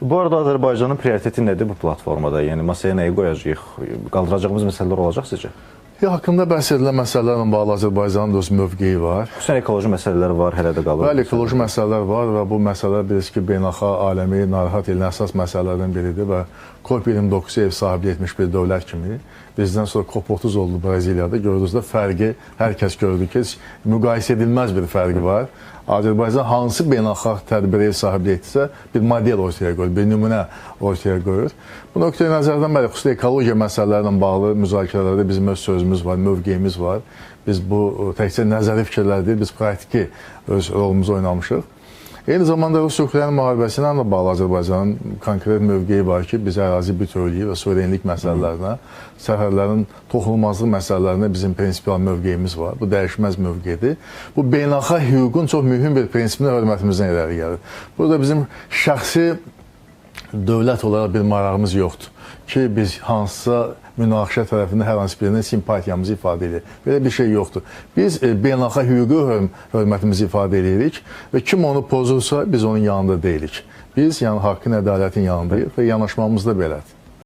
Bu arada Azərbaycanın prioriteti nədir bu platformada? Yəni masaya nəyi qoyacağıq? Qaldıracağımız məsələlər olacaq sizcə? Haqqında bəhs edilən məsələlərlə bağlı Azərbaycanın da öz mövqeyi var. Xüsusən ekoloji məsələlər var, hələ də qalır. Bəli, ekoloji məsələlər var və bu məsələ bilirsiniz ki, beynəlxalq aləmi narahat edən əsas məsələlərdən biridir və COP29 ev sahibliyi etmiş bir dövlət kimi bizdən sonra COP30 oldu Braziliyada. Gördünüz də fərqi hər kəs gördü ki, müqayisə edilməz bir fərqi var. Azərbaycan hansı beynəlxalq tədbirə ev sahibliyi etsə bir model ortaya qoyur, bir nümunə ortaya qoyur. Bu nöqteyi nəzərdən bəli, xüsusilə ekologiya məsələlərlə bağlı müzakirələrdə bizim öz sözümüz var, mövqeyimiz var. Biz bu təkcə nəzəri fikirlər deyil, biz praktiki öz rolumuzu oynamışıq. Eyni zamanda Rusiya-Ukrayna müharibəsi ilə bağlı Azərbaycanın konkret mövqeyi var ki, biz ərazi bütövlüyü və suverenlik məsələlərinə, sərhədlərin toxunulmazlıq məsələlərinə bizim prinsipial mövqeyimiz var. Bu dəyişməz mövqeyidir. Bu beynəlxalq hüququn çox mühüm bir prinsipinə hörmətimizdən irəli gəlir. Burada bizim şəxsi dövlət olaraq bir marağımız yoxdur ki, biz hansısa münaqişə tərəfində hər hansı birinin simpatiyamızı ifadə edirik. Belə bir şey yoxdur. Biz beynəlxalq hüquqa hörmətimizi ifadə edirik və kim onu pozursa biz onun yanında deyilik. Biz yəni haqqın, ədalətin yanındayıq və yanaşmamız da belədir.